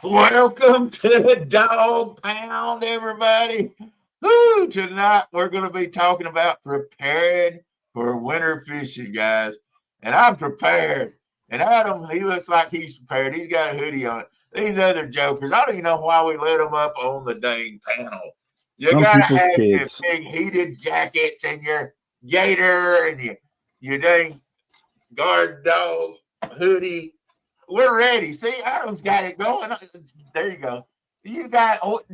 Welcome to the Dog Pound, everybody. Woo, tonight we're going to be talking about preparing for winter fishing, guys. And I'm prepared. And Adam, he looks like he's prepared. He's got a hoodie on. These other jokers, I don't even know why we let them up on the dang panel. You got to have your big heated jackets and your gator and your dang guard dog hoodie. We're ready. See, Adam's got it going. There you go. You got what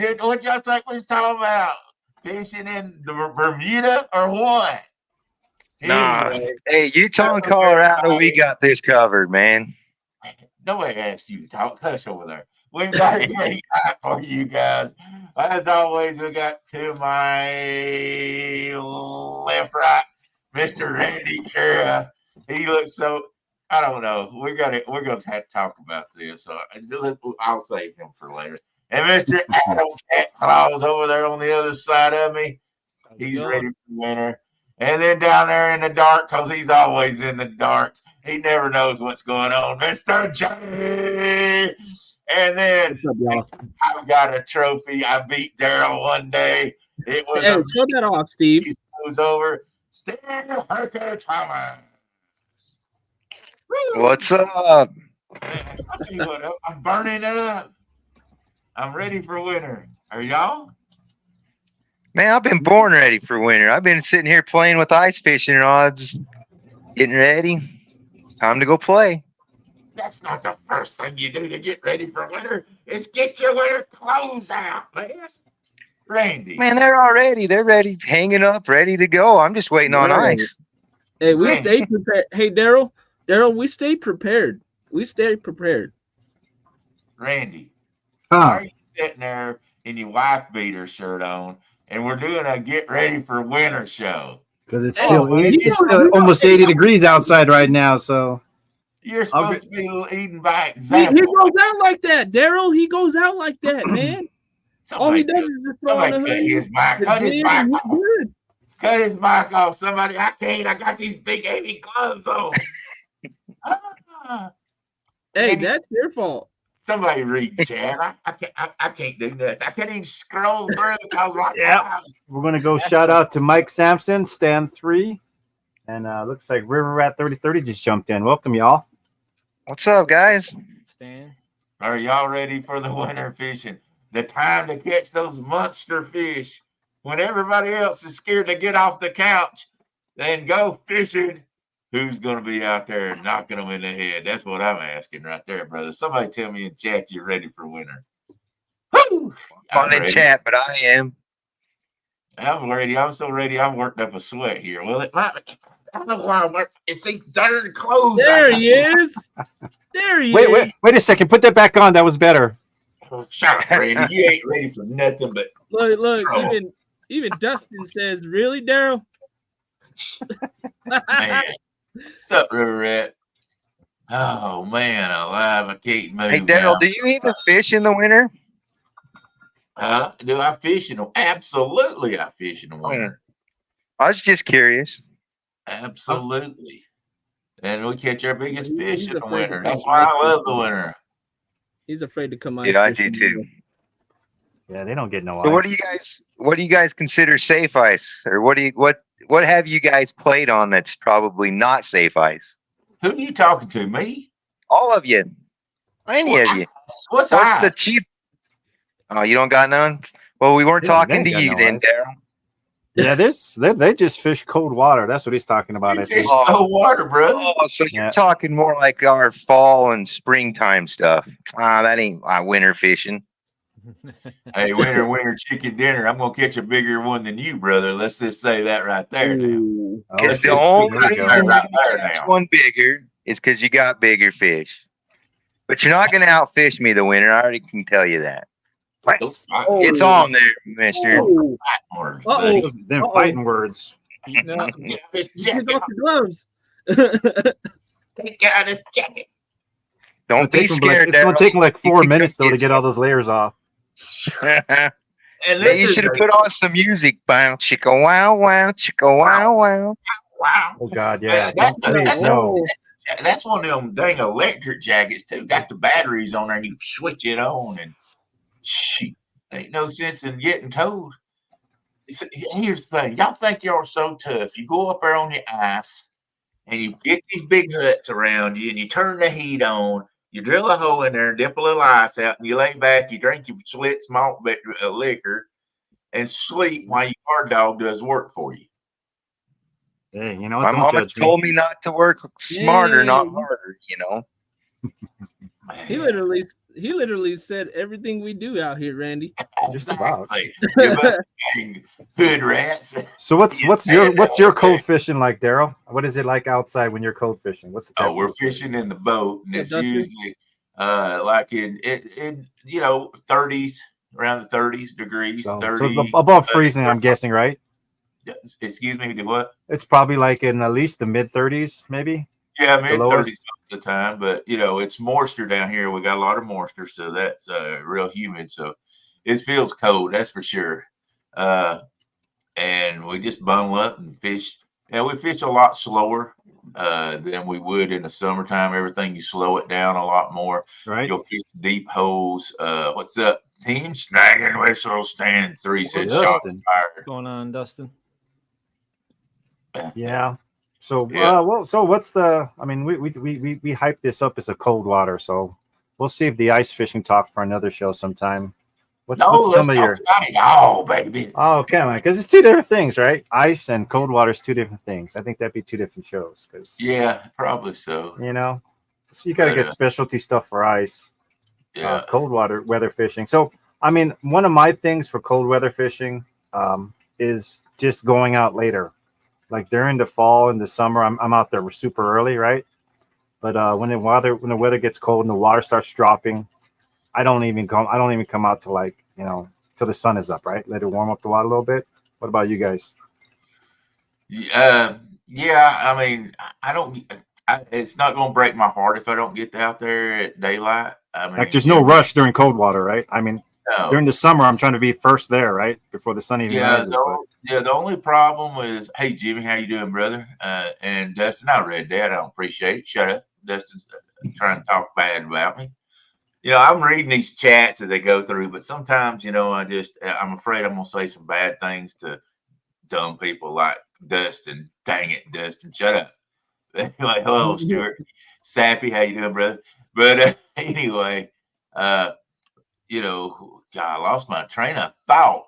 y'all think we was talking about? Fishing in the Bermuda or what? Nah. Hey, Utah and Colorado, we got this covered, man. Nobody asked you to talk. Hush over there. We've got a great night for you guys. As always, we got to my left, right, Mr. Randy Kara. He looks so. I don't know. We're gonna have to talk about this. So I'll save him for later. And Mr. Adam Cat Claus over there on the other side of me. He's ready for winter. And then down there in the dark, because he's always in the dark. He never knows what's going on. Mr. J. And then I've got a trophy. I beat Daryl one day. It was show that off, Steve. It was over. Steve Herker Thomas. What's up? I'll tell you what, I'm burning up. I'm ready for winter. Are y'all? Man, I've been born ready for winter. I've been sitting here playing with ice fishing rods, getting ready. Time to go play. That's not the first thing you do to get ready for winter. It's get your winter clothes out, man. Randy. Man, they're ready, hanging up, ready to go. I'm just waiting on ice. Hey, we stay prepared. Hey, Daryl, we stay prepared. We stay prepared. Randy, are you sitting there in your wife beater shirt on, and we're doing a get ready for winter show? Because it's still still almost 80 degrees outside right now. So you're supposed to be eating by He example. goes out like that, Daryl. He goes out like that, man. All he does is just throw on the hoodie. Cut his mic off. Cut his mic off. Somebody, I can't. I got these big heavy gloves on. Hey, that's your fault. Somebody read the chat. I can't do that. I can't even scroll through. We're gonna go shout out to Mike Sampson, Stan 3, and looks like River Rat 3030 just jumped in. Welcome, y'all. What's up, guys? Stan. Are y'all ready for the winter fishing? The time to catch those monster fish when everybody else is scared to get off the couch and go fishing. Who's going to be out there knocking them in the head? That's what I'm asking right there, brother. Somebody tell me in chat you're ready for winter. Woo! I'm in chat, but I am. I'm ready. I'm so ready. I'm worked up a sweat here. Well, it might. I don't know why. It's these darn clothes. There he is. There he is. Wait a second. Put that back on. That was better. Shut up, Randy. You ain't ready for nothing but. Look. Even Dustin says, "Really, Daryl?" Man. What's up, River Rat? Oh, man, alive. I can't move. Hey, Daryl, do you even fish in the winter? Do I fish in the Absolutely, I fish in the winter. I was just curious. Absolutely. And we catch our biggest fish in the winter. That's why I love the winter. He's afraid to come ice Yeah, I do too. Yeah, they don't get no ice. So what do you guys consider safe ice? Or what have you guys played on that's probably not safe ice? Who are you talking to? Me? All of you. Any of you. What's ice? The cheap? Oh, you don't got none? Well, we weren't talking to you then, Daryl. Yeah, they just fish cold water. That's what he's talking about. I think. Cold water, bro. Oh, so you're talking more like our fall and springtime stuff. That ain't winter fishing. Hey, winter chicken dinner. I'm gonna catch a bigger one than you, brother. Let's just say that right there. Now. Oh, Oh, It's the shit. only There we go. reason Right you there catch now. one bigger is because you got bigger fish. But you're not going to outfish me the winter. I already can tell you that. Those fight Oh. It's on there, mister. oh, words, Uh-oh. buddy. Them Uh-oh. fighting words. no. Get out his Take jacket. off your gloves. Take out his jacket. Don't be scared, It's gonna take them like You 4 can minutes though to get get all those layers off. Daryl. And Yeah, this you is should have put on some music. Bow, chicka, wow, wow, chicka, wow, wow. wow. Oh God, yeah. That's, Don't, please, no. that's one of them dang electric jackets too. Got the batteries on there, and you switch it on, and shoot, ain't no sense in getting towed. Here's the thing: y'all think y'all are so tough. You go up there on your ice, and you get these big huts around you, and you turn the heat on. You drill a hole in there and dip a little ice out, and you lay back. You drink your Schlitz malt liquor, and sleep while your guard dog does work for you. Hey, you know what? My Don't mama judge me. told me not to work smarter, not Yay. harder, you know. He literally said everything we do out here, Randy. Just about. Exactly. Give us dang hood rats. So what's your code fishing like, Daryl? What is it like outside when you're code fishing? What's the Oh, we're temperature? fishing in the boat, and it's Dustin? usually like in 30s, around the 30s degrees, So 30 above freezing, I'm guessing, right? Excuse me, what? It's probably like in at least the mid 30s, maybe. Yeah, mid 30s lowest? most of the time, but it's moisture down here. We got a lot of moisture, so that's real humid. So it feels cold, that's for sure. And we just bundle up and fish. And we fish a lot slower than we would in the summertime. Everything, you slow it down a lot more. Right. You'll fish deep holes. What's up, team? Snagging whistle stand 3 said Dustin. shots fired. What's going on, Dustin? Yeah. So Yeah. so what's the? I mean, we hype this up as a cold water, so we'll save the ice fishing talk for another show sometime. What's some of your? About it all, baby. Oh, come on, because it's two different things, right? Ice and cold water is two different things. I think that'd be two different shows, because Yeah, probably so. so you got to But, get specialty stuff for ice. Yeah. Cold weather fishing. So, I mean, one of my things for cold weather fishing is just going out later. Like during the fall and the summer, I'm out there super early, right? But when the weather gets cold and the water starts dropping, I don't even come out to till the sun is up, right? Let it warm up the water a little bit. What about you guys? Yeah, I mean, I don't. It's not going to break my heart if I don't get out there at daylight. I mean, Like, there's no rush during cold water, right? I mean, no. during the summer, I'm trying to be first there, right, before the sun even rises. The only problem is, hey Jimmy, how you doing, brother? And Dustin, I read that. I don't appreciate it. Shut up, Dustin's trying to talk bad about me. I'm reading these chats that they go through, but sometimes, I'm afraid I'm gonna say some bad things to dumb people like Dustin. Dang it, Dustin, shut up. Anyway, hello, Stuart. Sappy, how you doing, brother? But anyway, God, I lost my train of thought.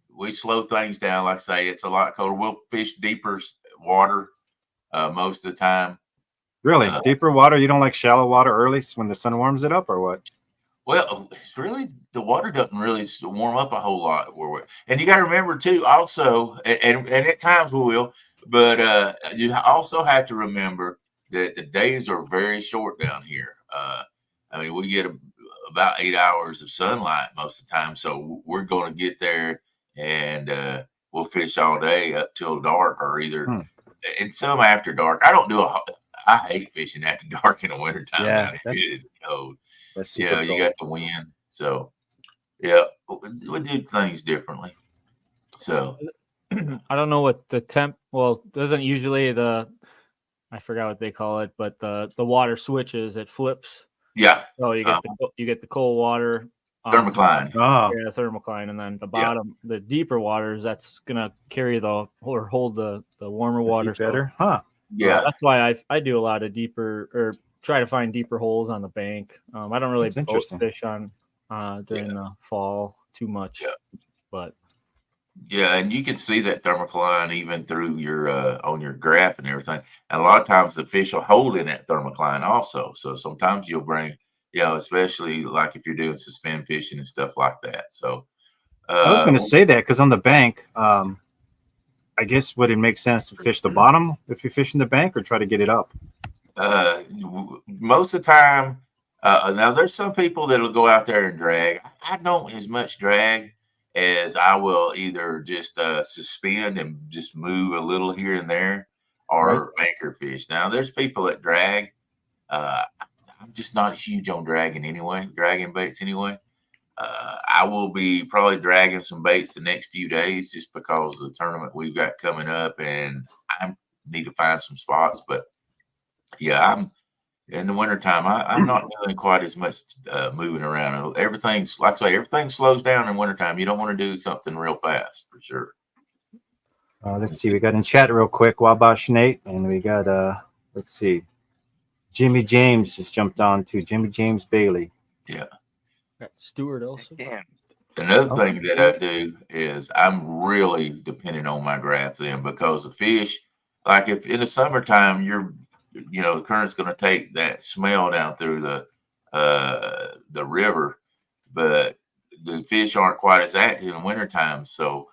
We slow things down. Like I say, it's a lot colder. We'll fish deeper water most of the time. Really, deeper water? You don't like shallow water early when the sun warms it up, or what? Well, it's really, the water doesn't really warm up a whole lot and you got to remember too, also, and at times we will, but you also have to remember that the days are very short down here. I mean, we get about 8 hours of sunlight most of the time, so we're going to get there and we'll fish all day up till dark, or either and some after dark. I hate fishing after dark in the wintertime. Yeah, it is cold. That's You got the wind. So, yeah, we do things differently. So, I don't know what the doesn't usually I forgot what they call it, but the water switches, it flips. yeah. So you get the cold water. Thermocline. Yeah, thermocline, and then the bottom, the deeper waters, that's gonna carry hold the warmer water better, huh? Yeah, that's why I do a lot of deeper, or try to find deeper holes on the bank. I don't really boat fish on during the fall too much, but and you can see that thermocline even through your on your graph and everything. And a lot of times the fish will hold in that thermocline also. So sometimes you'll bring, especially like if you're doing suspend fishing and stuff like that. So I was going to say that because on the bank, I guess would it make sense to fish the bottom if you're fishing the bank, or try to get it up? Most of the time, now there's some people that'll go out there and drag. I don't as much drag as I will either just suspend and just move a little here and there, or anchor fish. Now there's people that drag. I'm just not huge on dragging baits anyway. I will be probably dragging some baits the next few days just because of the tournament we've got coming up, and I need to find some spots. But yeah, I'm in the wintertime. I'm not doing quite as much moving around. Everything's like I say, everything slows down in wintertime. You don't want to do something real fast for sure. Let's see. We got in chat real quick. Wabash Nate, and we got let's see. Jimmy James just jumped on to Jimmy James Bailey. Yeah. Got Stewart also. Yeah. Another thing that I do is I'm really dependent on my draft then, because the fish, like if in the summertime the current's going to take that smell down through the river, but the fish aren't quite as active in the wintertime, so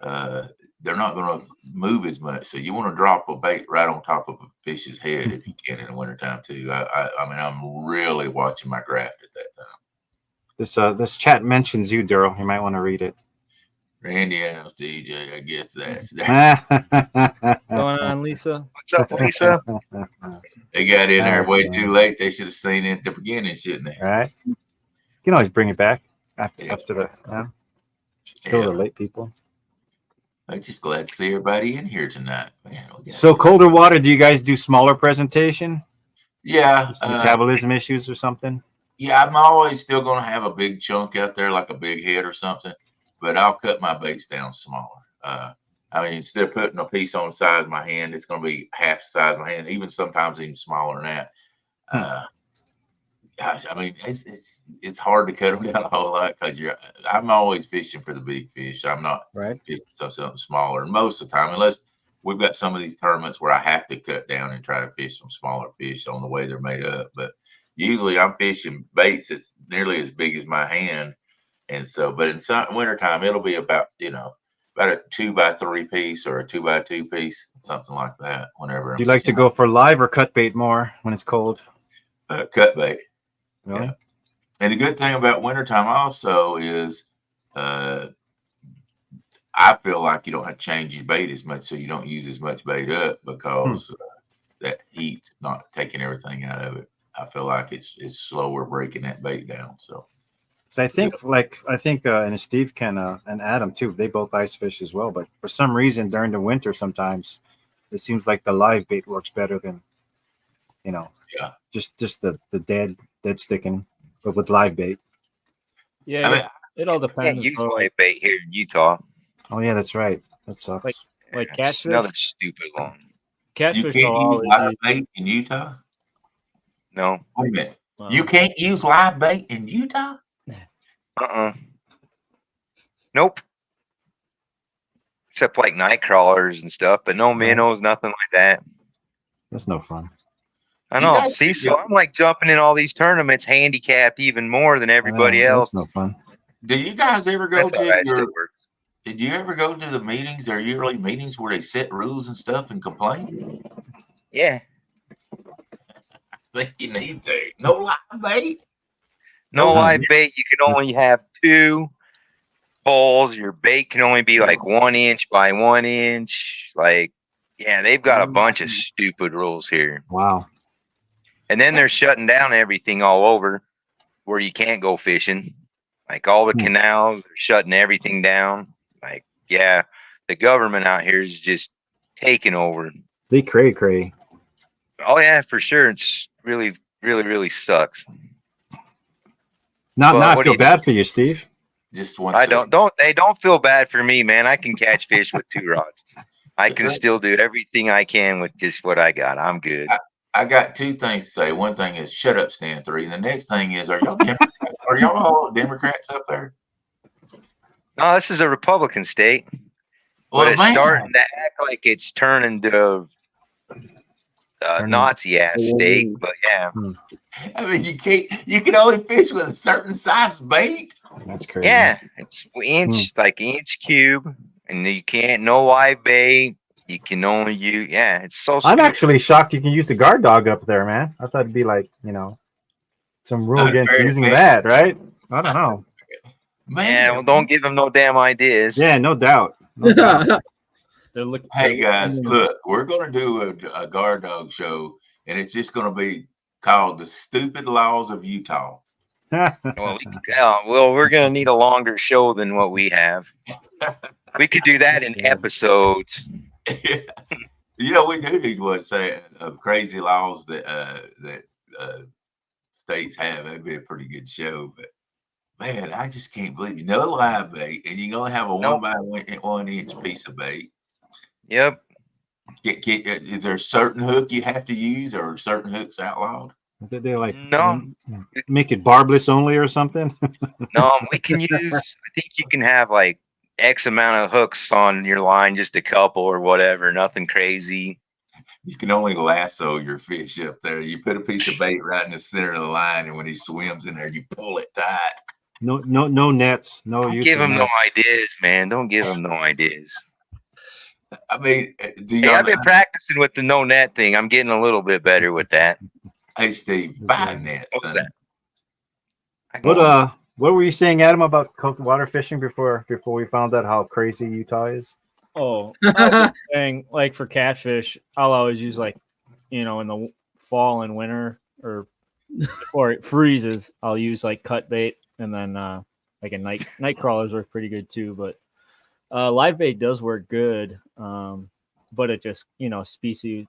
they're not going to move as much. So you want to drop a bait right on top of a fish's head if you can in the wintertime too. I mean, I'm really watching my draft at that time. This chat mentions you, Daryl. You might want to read it. Randy Adams, DJ, I guess that's that. Going on, Lisa? What's up, Lisa? They got in there way too late. They should have seen it at the beginning, shouldn't they? All right. You can always bring it back after the go to late people. I'm just glad to see everybody in here tonight. Man, so colder water, do you guys do smaller presentation? Yeah. Metabolism issues or something? Yeah, I'm always still going to have a big chunk out there, like a big head or something, but I'll cut my baits down smaller. I mean, instead of putting a piece on the size of my hand, it's going to be half the size of my hand, even sometimes even smaller than that. Gosh, I mean, it's hard to cut them down a whole lot because I'm always fishing for the big fish. I'm not fishing something smaller. And most of the time, unless we've got some of these tournaments where I have to cut down and try to fish some smaller fish on the way they're made up. But usually I'm fishing baits that's nearly as big as my hand. And so, but in wintertime, it'll be about a 2x3 piece or a 2x2 piece, something like that. Whenever. Do you like to go for live or cut bait more when it's cold? Cut bait. Really? Yeah. And the good thing about wintertime also is I feel like you don't have to change your bait as much, so you don't use as much bait up because that heat's not taking everything out of it. I feel like it's slower breaking that bait down. So I think and Steve can and Adam too, they both ice fish as well, but for some reason during the winter sometimes it seems like the live bait works better than just the dead sticking, but with live bait. Yeah, I mean, it all depends. You can't use live bait here in Utah. Oh yeah, that's right. That sucks. Like catfish. Another stupid one. Catfish. You can't use live bait in Utah? No. Wait a minute. Wow. You can't use live bait in Utah? Nope. Except like night crawlers and stuff, but no minnows, nothing like that. That's no fun. I know. See, so I'm like jumping in all these tournaments, handicapped even more than everybody else. That's no fun. Do you guys ever go Did you ever go to the meetings or yearly meetings where they set rules and stuff and complain? Yeah. I think you need to. No live bait. No live bait. You can only have 2 holes. Your bait can only be like 1 inch by 1 inch. Like, yeah, they've got a bunch of stupid rules here. Wow. And then they're shutting down everything all over where you can't go fishing. Like all the canals, they're shutting everything down. Like, yeah, the government out here is just taking over. They cray. Oh yeah, for sure. It's really, really, really sucks. Now I feel bad for you, Steve. Just one. They don't feel bad for me, man. I can catch fish with 2 rods. I can still do everything I can with just what I got. I'm good. I got 2 things to say. One thing is shut up, Stan 3. And the next thing is, are y'all all Democrats up there? No, this is a Republican state. Well, but it's starting to act like it's turning to Nazi ass state. But yeah. I mean, you can only fish with a certain size bait. That's crazy. Yeah, it's inch cube. and you can't no live bait. You can only use it's so. I'm stupid. actually shocked you can use the guard dog up there, man. I thought it'd be like some rule against Unfair using advantage. that, right? I don't know. Yeah, well, don't give them no damn ideas. Yeah, no doubt. No doubt. They're looking. Hey guys, look, we're gonna do a guard dog show, and it's just gonna be called "The Stupid Laws of Utah." Well, we're gonna need a longer show than what we have. We could do that in episodes. You know, we do need one say of crazy laws that states have. That'd be a pretty good show. But man, I just can't believe no live bait, and you can only have a 1 by 1 inch piece of bait. Yep. Is there a certain hook you have to use, or certain hooks outlawed? Did they like No. make it barbless only or something? No, we can use. I think you can have like X amount of hooks on your line, just a couple or whatever. Nothing crazy. You can only lasso your fish up there. You put a piece of bait right in the center of the line, and when he swims in there, you pull it tight. No nets. No Don't use. give him nets. no ideas, man. Don't give him no ideas. I mean, I've been practicing with the no net thing. I'm getting a little bit better with that. Hey, Steve, buy nets. What's that? What were you saying, Adam, about cold water fishing before we found out how crazy Utah is? Oh, I was saying, like for catfish, I'll always use in the fall and winter or before it freezes, I'll use like cut bait, and then like a night crawlers work pretty good too. But live bait does work good, but it just species,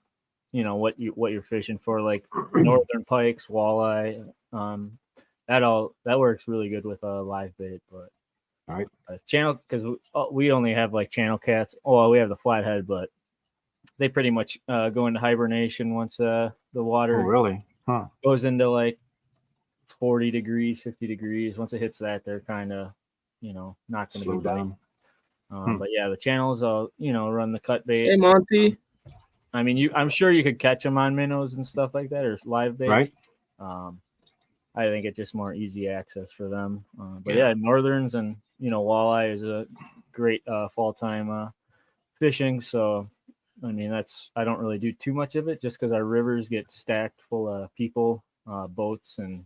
what you're fishing for, like northern pikes, walleye, that works really good with a live bait. But all right, channel, because we only have like channel cats. Oh, we have the flathead, but they pretty much go into hibernation once the water really goes into like 40 degrees, 50 degrees. Once it hits that, they're kind of not going to be down. But yeah, the channels, run the cut bait. Hey, Monty. I mean, I'm sure you could catch them on minnows and stuff like that, or live bait. Right. I think it's just more easy access for them. But yeah, northerns and walleye is a great fall time fishing. So I mean, I don't really do too much of it just because our rivers get stacked full of people, boats, and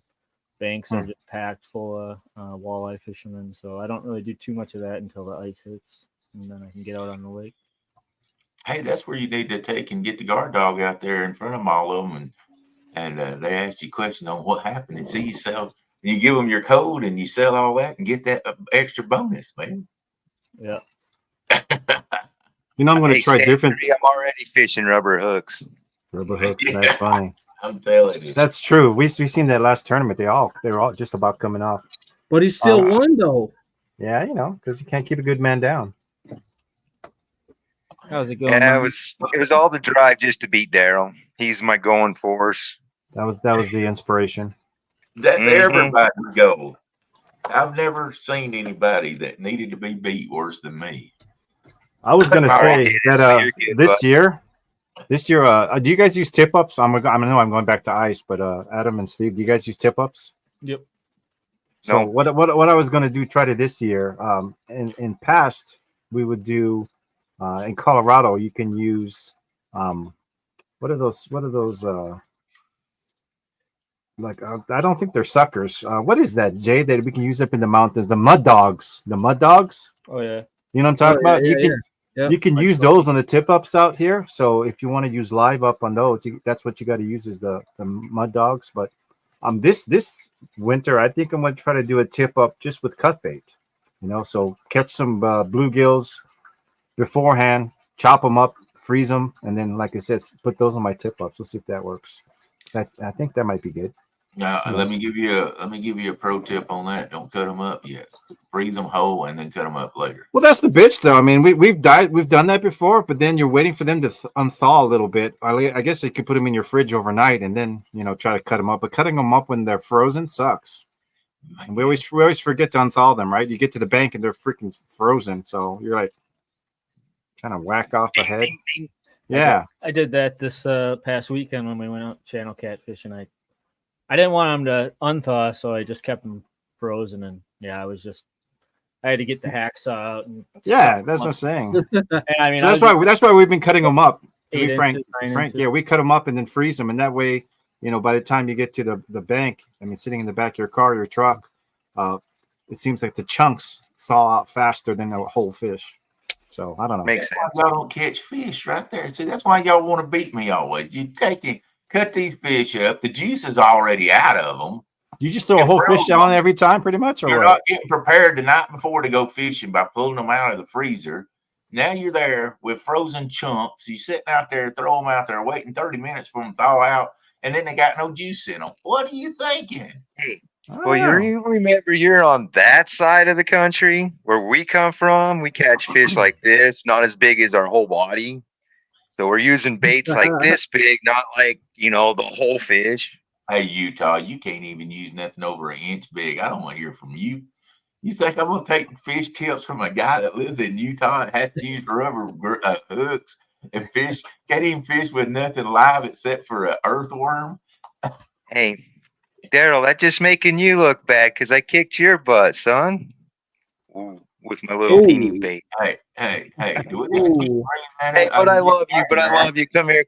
banks are just packed full of walleye fishermen. So I don't really do too much of that until the ice hits, and then I can get out on the lake. Hey, that's where you need to take and get the guard dog out there in front of all of them, and they ask you questions on what happened, and see you sell. You give them your code, and you sell all that, and get that extra bonus, man. Yeah. I'm going to try different. I'm already fishing rubber hooks. Rubber hooks, that's funny. I'm telling you, that's true. We seen that last tournament. They were all just about coming off. But he still won though. Yeah, because you can't keep a good man down. How's it going? Yeah, it was all the drive just to beat Daryl. He's my going force. That was the inspiration. That's everybody's goal. I've never seen anybody that needed to be beat worse than me. I was gonna say that this year, do you guys use tip ups? I know I'm going back to ice, but Adam and Steve, do you guys use tip ups? Yep. So no. What I was gonna try to this year, in past we would do in Colorado you can use what are those like I don't think they're suckers. What is that, Jay, that we can use up in the mountains? The mud dogs. Oh yeah. You know what I'm talking about? You can use those on the tip ups out here. So if you want to use live up on those, that's what you got to use is the mud dogs. But this winter, I think I'm going to try to do a tip up just with cut bait. So catch some bluegills beforehand, chop them up, freeze them, and then, like I said, put those on my tip ups. We'll see if that works. I think that might be good. Now, let me give you a pro tip on that. Don't cut them up yet. Freeze them whole and then cut them up later. Well, that's the bitch, though. I mean, we've done that before, but then you're waiting for them to unthaw a little bit. I guess you could put them in your fridge overnight and then try to cut them up. But cutting them up when they're frozen sucks. And we always forget to unthaw them, right? You get to the bank and they're freaking frozen, so you're like trying to whack off the head. Yeah, I did that this past weekend when we went out channel catfishing. I didn't want them to unthaw, so I just kept them frozen. And yeah, I I had to get the hacksaw out. And Yeah, that's what I'm saying. And I mean, So that's why we've been cutting them up. To 8 be frank, inches, 9 Frank, inches. yeah, we cut them up and then freeze them, and that way, by the time you get to the bank, I mean, sitting in the back of your car, your truck, it seems like the chunks thaw out faster than a whole fish. So I don't know. Makes sense. Y'all don't catch fish right there. See, that's why y'all want to beat me always. You cut these fish up. The juice is already out of them. You just throw a whole fish on every time, pretty much, or you're what? not getting prepared the night before to go fishing by pulling them out of the freezer. Now you're there with frozen chunks. You're sitting out there, throw them out there, waiting 30 minutes for them to thaw out, and then they got no juice in them. What are you thinking? Hey, well, you remember you're on that side of the country where we come from. We catch fish like this, not as big as our whole body. So we're using baits like this big, not like, the whole fish. Hey, Utah, you can't even use nothing over an inch big. I don't want to hear from you. You think I'm going to take fish tips from a guy that lives in Utah and has to use rubber hooks and can't even fish with nothing live except for an earthworm? Hey, Daryl, that's just making you look bad because I kicked your butt, son. Ooh, with my little teeny bait. Hey. Do we gotta keep bringing that Hey, up? but I love you. Come here.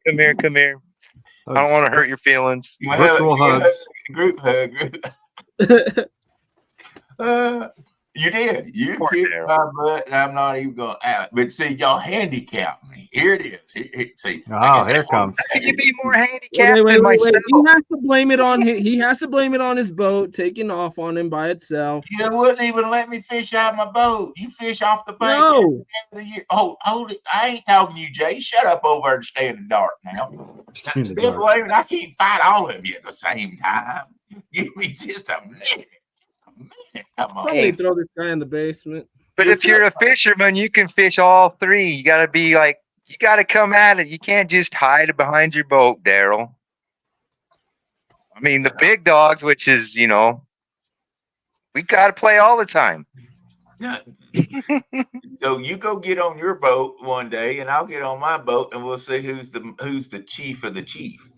I don't want to hurt your feelings. Virtual hugs. Group hug. You did. You kicked my butt, and I'm not even going to. But see, y'all handicap me. Here it is. See. Oh, here it comes. Can you be more handicapped than Wait. myself? He has to blame it on he has to blame it on his boat taking off on him by itself. You wouldn't even let me fish out my boat. You fish off the bank. No. The year. Oh, hold it. I ain't talking to you, Jay. Shut up over there and stay in the dark now. I can't fight all of you at the same time. Give me just a minute. Come on. Probably throw this guy in the basement. But if you're a fisherman, you can fish all three. You got to be like, you got to come at it. You can't just hide behind your boat, Daryl. I mean, the big dogs, which is, we got to play all the time. So you go get on your boat one day, and I'll get on my boat, and we'll see who's the chief of the chief.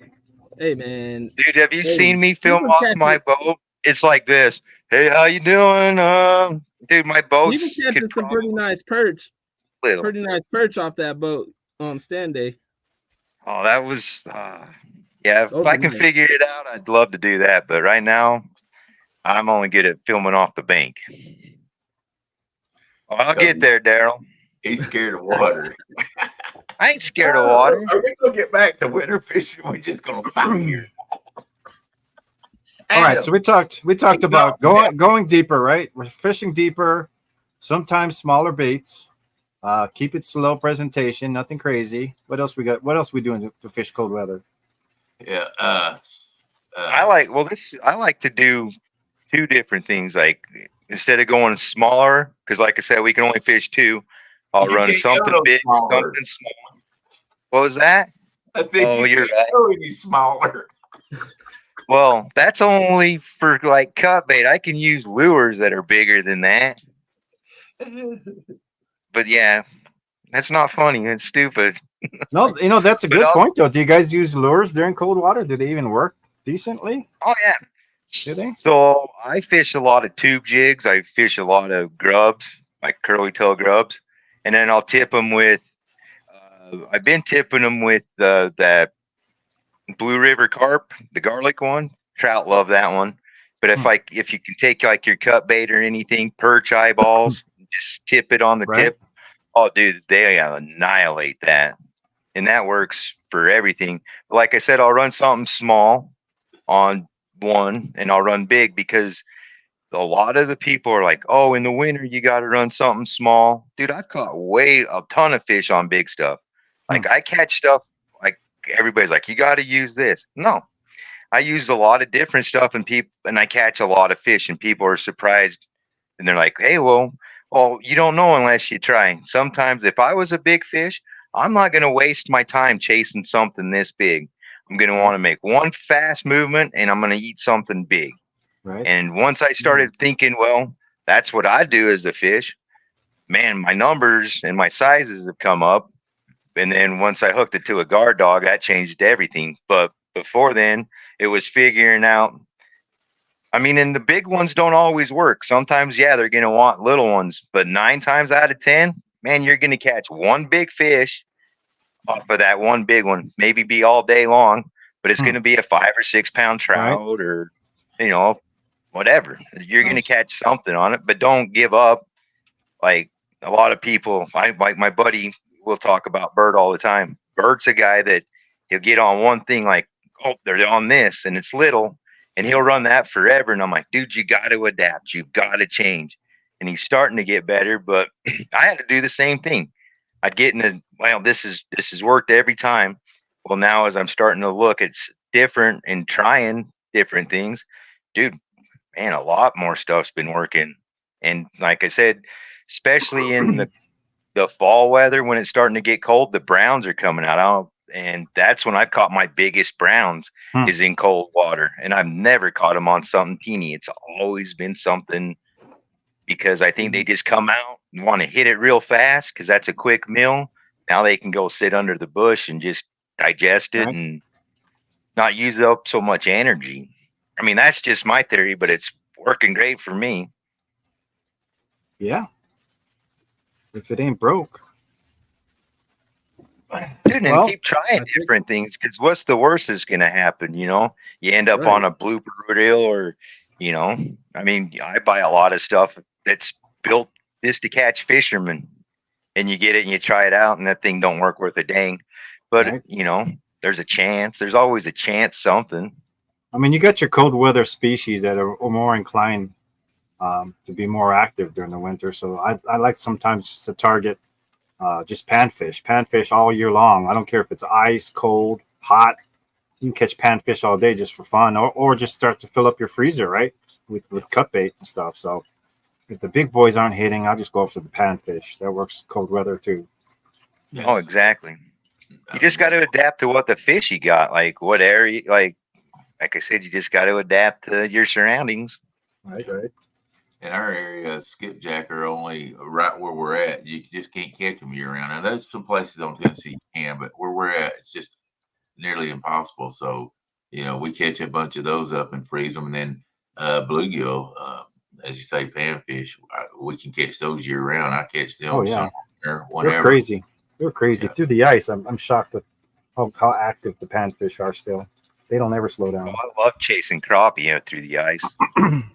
Hey, man. Dude, have you seen me film off my boat? It's like this. Hey, how you doing? Dude, my boat's catching some pretty nice perch. Pretty nice perch off that boat on stand day. Oh, that was if I can figure it out, I'd love to do that. But right now, I'm only good at filming off the bank. Oh, I'll get there, Daryl. He's scared of water. I ain't scared of water. Are we gonna get back to winter fishing? We're just gonna fight here. All right, so we talked about going deeper, right? We're fishing deeper, sometimes smaller baits. Keep it slow presentation, nothing crazy. What else we got? What else we doing to fish cold weather? Yeah. I like to do two different things. Like instead of going smaller, because like I said, we can only fish two. I'll run something big, something small. What was that? I said you're right. Any smaller. Well, that's only for like cut bait. I can use lures that are bigger than that. But yeah, that's not funny. It's stupid. No, that's a good point though. Do you guys use lures during cold water? Do they even work decently? Oh yeah. Do they? So I fish a lot of tube jigs. I fish a lot of grubs, like curly tail grubs, and then I'll tip them with. I've been tipping them with that Blue River carp, the garlic one. Trout love that one. But if you can take like your cut bait or anything, perch eyeballs, just tip it on the tip. Oh, dude, they annihilate that, and that works for everything. But like I said, I'll run something small on one, and I'll run big because a lot of the people are like, "Oh, in the winter you got to run something small." Dude, I've caught a ton of fish on big stuff. Like I catch stuff like everybody's like, "You got to use this." No, I use a lot of different stuff, and I catch a lot of fish, and people are surprised, and they're like, "Hey, well, you don't know unless you try." Sometimes, if I was a big fish, I'm not going to waste my time chasing something this big. I'm going to want to make one fast movement, and I'm going to eat something big. Right. And once I started thinking, well, that's what I do as a fish, man, my numbers and my sizes have come up. And then once I hooked it to a guard dog, that changed everything. But before then, it was figuring out I mean, and the big ones don't always work. Sometimes, yeah, they're going to want little ones, but 9 times out of 10, man, you're going to catch one big fish off of that one big one. Maybe be all day long, but it's going to be a 5 or 6 pound trout or, you know, whatever. You're going to catch something on it, but don't give up. Like a lot of people, like my buddy will talk about Bert all the time. Bert's a guy that he'll get on one thing like, oh, they're on this and it's little, and he'll run that forever. And I'm like, dude, you got to adapt. You've got to change. And he's starting to get better, but I had to do the same thing. I'd get in a, well, this has worked every time. Well, now as I'm starting to look, it's different and trying different things, dude, man, a lot more stuff's been working. And like I said, especially in the fall weather when it's starting to get cold, the browns are coming out. And that's when I've caught my biggest browns is in cold water. And I've never caught them on something teeny. It's always been something because I think they just come out and want to hit it real fast because that's a quick meal. Now they can go sit under the bush and just digest it and not use up so much energy. I mean, that's just my theory, but it's working great for me. Yeah. If it ain't broke. Dude, and keep trying different things because what's the worst is going to happen? You know, you end up on a blooper reel or, you know, I mean, I buy a lot of stuff that's built just to catch fishermen and you get it and you try it out and that thing don't work worth a dang. But, you know, there's a chance. There's always a chance something. I mean, you got your cold weather species that are more inclined to be more active during the winter. So I like sometimes just to target just panfish all year long. I don't care if it's ice, cold, hot. You can catch panfish all day just for fun, or just start to fill up your freezer, right? With cut bait and stuff. So if the big boys aren't hitting, I'll just go after the panfish. That works cold weather too. Yes. Oh, exactly. You just got to adapt to what the fish you got. Like what area, like I said, you just got to adapt to your surroundings. Right. In our area, skipjack are only right where we're at. You just can't catch them year round. Now, there's some places on Tennessee you can, but where we're at, it's just nearly impossible. So, you know, we catch a bunch of those up and freeze them. And then bluegill, as you say, panfish, we can catch those year round. I catch them somewhere, whenever. They're crazy. They're crazy. Through the ice, I'm shocked at how active the panfish are still. They don't ever slow down. Oh, I love chasing crappie out through the ice.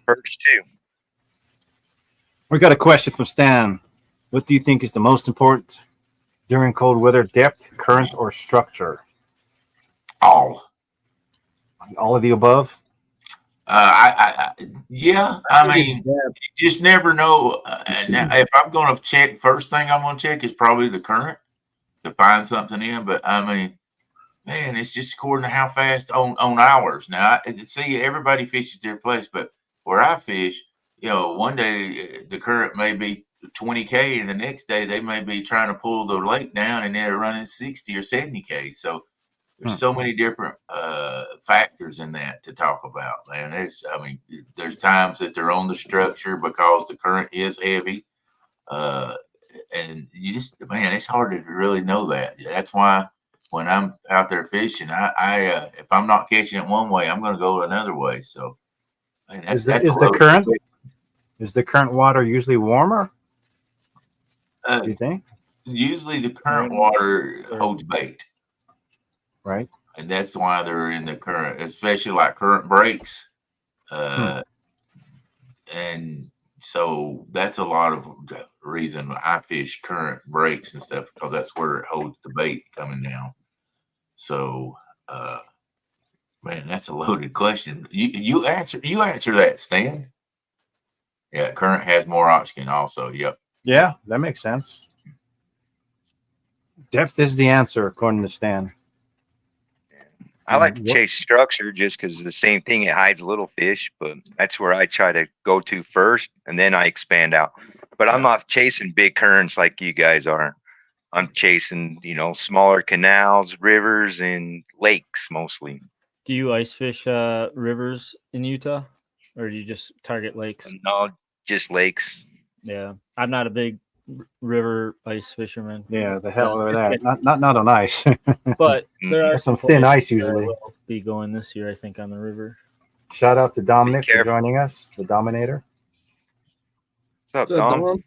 Perch too. We got a question from Stan. What do you think is the most important during cold weather? Depth, current, or structure? All of the above. Yeah. I mean, you just never know. Now, if I'm going to check, first thing I'm going to check is probably the current to find something in. But I mean, man, it's just according to how fast on hours. Now, see, everybody fishes their place, but where I fish, you know, one day the current may be 20K and the next day they may be trying to pull the lake down and they're running 60 or 70K. So there's so many different factors in that to talk about, man. There's times that they're on the structure because the current is heavy. And you just, man, it's hard to really know that. That's why when I'm out there fishing, I if I'm not catching it one way, I'm going to go another way. So is the current water usually warmer? Do you think? Usually the current water holds bait. Right. And that's why they're in the current, especially like current breaks. And so that's a lot of the reason I fish current breaks and stuff, because that's where it holds the bait coming down. So, man, that's a loaded question. You answer that, Stan. Yeah, current has more oxygen also. Yep. Yeah, that makes sense. Depth is the answer, according to Stan. I like to chase structure just because the same thing, it hides little fish, but that's where I try to go to first, and then I expand out. But I'm not chasing big currents like you guys are. I'm chasing, you know, smaller canals, rivers, and lakes mostly. Do you ice fish rivers in Utah, or do you just target lakes? No, just lakes. Yeah, I'm not a big river ice fisherman. Yeah, the hell with that. Not on ice. But there are some thin ice usually. Will be going this year, I think, on the river. Shout out to Dominic for careful. joining us, the Dominator. What's What's up, up, Dom? Dom?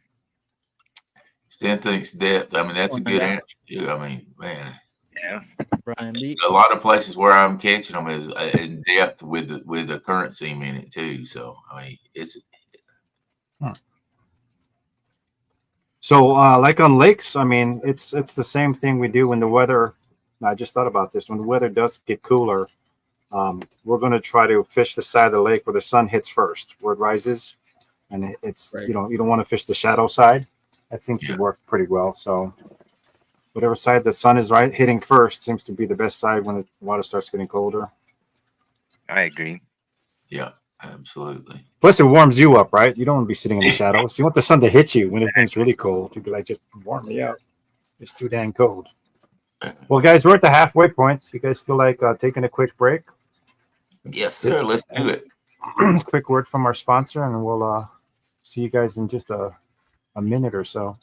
Stan thinks depth. I mean, that's a Morning, good Dom. answer too. I mean, man, Yeah. Brian B. a lot of places where I'm catching them is in depth with the current seam in it too. So I mean, it's So, like on lakes, I mean, it's the same thing we do when the weather. I just thought about this. When the weather does get cooler, we're going to try to fish the side of the lake where the sun hits first, where it rises, and it's Right. you don't want to fish the shadow side. That seems to Yeah. work pretty well. So, whatever side the sun is hitting first seems to be the best side when the water starts getting colder. I agree. yeah, absolutely. Plus, it warms you up, right? You don't want to be sitting in the shadows. You want the sun to hit you when it's really cold. You be like, just warm me up. It's too dang cold. Well, guys, we're at the halfway point. You guys feel like taking a quick break? Yes, sir. Let's do it. Quick word from our sponsor, and we'll see you guys in just a minute or so.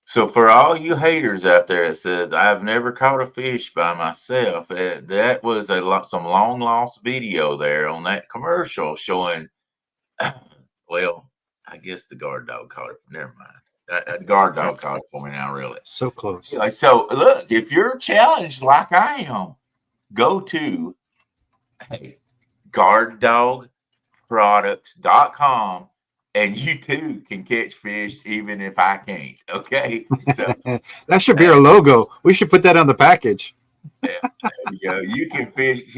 So for all you haters out there that says I've never caught a fish by myself, that was some long lost video there on that commercial showing. Well, I guess the guard dog caught it. Never mind. That guard dog caught it for me now. Really. So close. Anyway, so look, if you're challenged like I am, go to guarddogproducts.com. And you too can catch fish even if I can't. Okay. So That should be our logo. We should put that on the package. there you go. You can catch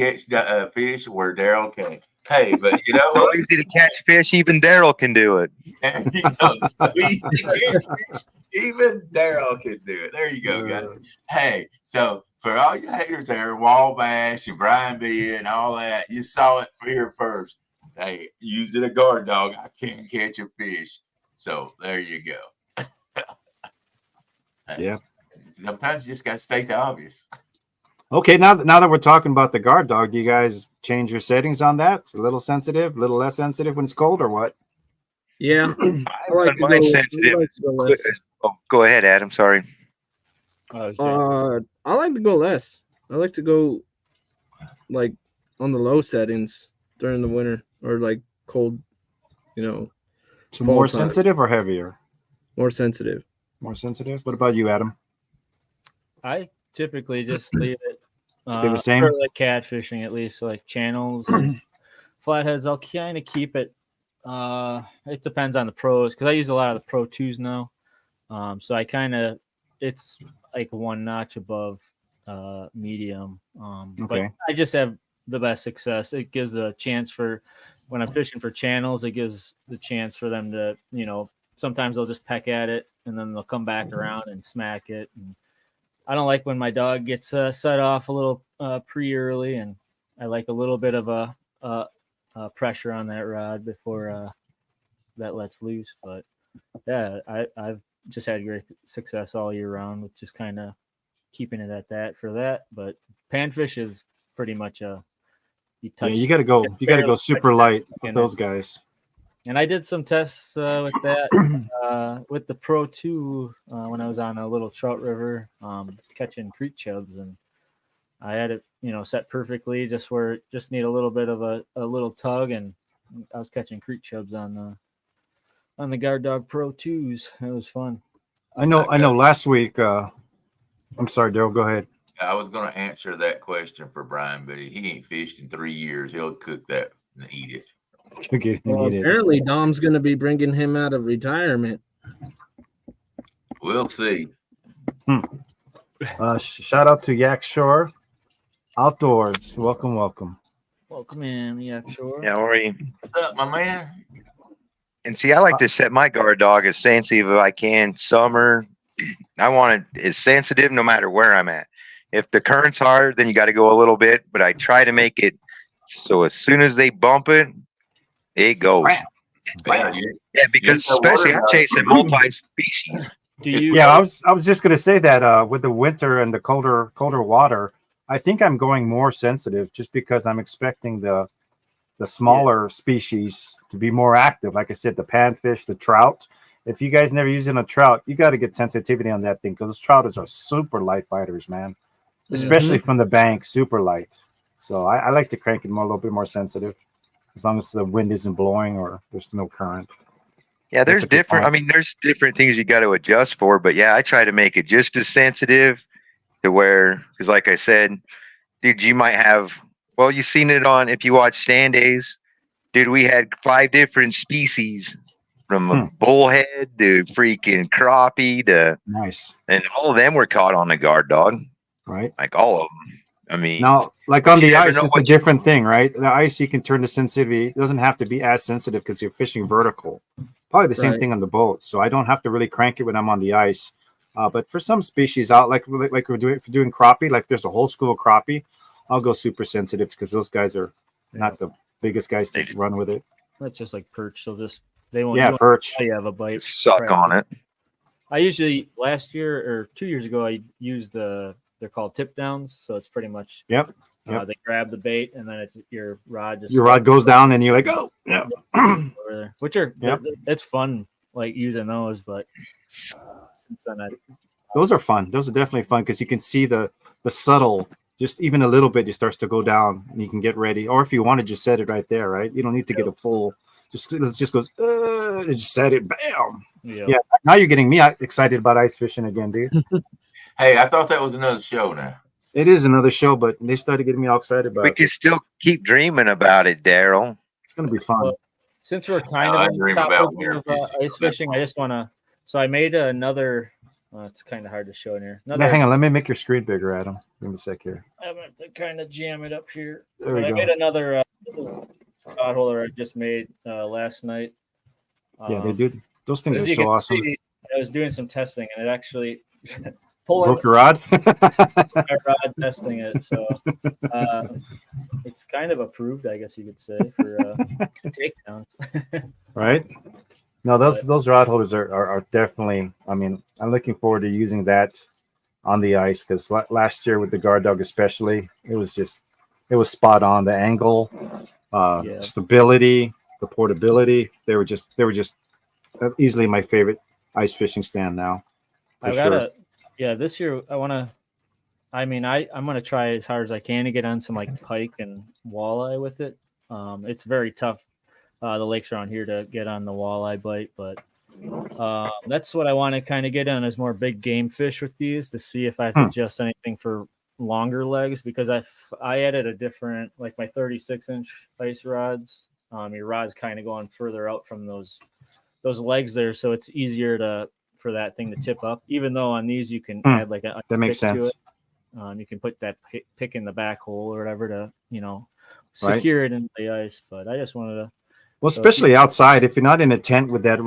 fish where Daryl can't. Hey, but you know So what? easy to catch fish, even Daryl can do it. There you go. So easy to catch fish, even Daryl can do it. There you go, guys. Hey, so for all you haters there, Wabash and Brian B and all that, you saw it here first. Hey, using a guard dog, I can't catch a fish. So there you go. Yeah. Sometimes you just got to state the obvious. Okay, now that we're talking about the guard dog, do you guys change your settings on that? A little sensitive, a little less sensitive when it's cold, or what? Yeah, I like to Mine's go. sensitive. I like to go less. Oh, go ahead, Adam. Sorry. I like to go less. I like to go like on the low settings during the winter or like cold, So fall more time. sensitive or heavier? More sensitive. More sensitive. What about you, Adam? I typically just leave it. Stay the same? For like catfishing, at least like channels and flatheads. I'll kind of keep it. It depends on the pros because I use a lot of the Pro 2s now. So I it's like one notch above medium. Okay. But I just have the best success. It gives a chance for when I'm fishing for channels, it gives the chance for them to, sometimes they'll just peck at it and then they'll come back around and smack it. And I don't like when my dog gets set off a little pre-early, and I like a little bit of a pressure on that rod before that lets loose. But yeah, I've just had great success all year round with just kind of keeping it at that for that. But panfish is pretty much you got to go super light with those guys. And I did some tests with that with the Pro 2 when I was on a little trout river catching creek chubs, and I had it, set perfectly, just where it just need a little bit of a little tug, and I was catching creek chubs on the Guard Dog Pro 2s. It was fun. I know. Last week, I'm sorry, Daryl. Go ahead. I was going to answer that question for Brian, but he ain't fished in 3 years. He'll cook that and eat it. Well, apparently Dom's going to be bringing him out of retirement. We'll see. Shout out to Yak Shore Outdoors. Welcome. Welcome in, Yak Shore. Yeah, how are you? What's up, my man? And see, I like to set my guard dog as sensitive as I can. Summer, I want it as sensitive no matter where I'm at. If the current's hard, then you got to go a little bit, but I try to make it so as soon as they bump it, it goes. Yeah, because especially I'm chasing multi-species. I was just gonna say that with the winter and the colder water, I think I'm going more sensitive just because I'm expecting the smaller species to be more active. Like I said, the panfish, the trout. If you guys never using a trout, you got to get sensitivity on that thing because those trouters are super light biters, man. Especially from the bank, super light. So I like to crank it a little bit more sensitive, as long as the wind isn't blowing or there's no current. Yeah, there's different things you got to adjust for, but yeah, I try to make it just as sensitive to where, because like I said, dude, you might have, well, you've seen it on, if you watch Stand Days, dude, we had 5 different species from a bullhead to freaking crappie to nice, and all of them were caught on the guard dog, right? Like all of them. I mean, now, like on the ice, it's a different thing, right? The ice, you can turn the sensitivity. It doesn't have to be as sensitive because you're fishing vertical. Probably the same thing on the boat. So I don't have to really crank it when I'm on the ice. But for some species out, like we're doing crappie, like there's a whole school of crappie, I'll go super sensitive because those guys are not the biggest guys to run with it. That's just like perch. So they won't. Yeah, perch. You have a bite. Suck on it. I usually last year or 2 years ago I used they're called tip downs, so it's pretty much they grab the bait and then your rod goes down and you're like, oh yeah, over there. Which are it's fun like using those, but since then those are fun. Those are definitely fun because you can see the subtle, just even a little bit, it starts to go down and you can get ready. Or if you want to just set it right there, right? You don't need to get a full. Just goes. And just set it. Bam. Yeah. Now you're getting me excited about ice fishing again, dude. Hey, I thought that was another show now. It is another show, but they started getting me all excited about it. We can still keep dreaming about it, Daryl. It's going to be fun. Well, since we're kind of ice fishing, I just want to. So I made another. It's kind of hard to show in here. Hang on, let me make your screen bigger, Adam. Give me a sec here. I'm going to kind of jam it up here. There we go. I made another rod holder I just made last night. Yeah, they do. Those things are so awesome. I was doing some testing, and it actually broke your rod. My rod testing it, so it's kind of approved, I guess you could say, for takedowns. Right? No, those rod holders are definitely. I mean, I'm looking forward to using that on the ice because last year with the guard dog, especially, it was spot on. The angle, stability, the portability. They were just easily my favorite ice fishing stand now. This year I'm gonna try as hard as I can to get on some like pike and walleye with it. It's very tough. The lakes around here to get on the walleye bite, but that's what I want to kind of get on is more big game fish with these to see if I can adjust anything for longer legs because I added a different, like my 36-inch ice rods. Your rod's kind of going further out from those legs there, so it's easier for that thing to tip up. Even though on these you can add like a that makes sense. To it. You can put that pick in the back hole or whatever to secure it into the ice. But I just wanted to. Well, especially outside, if you're not in a tent with that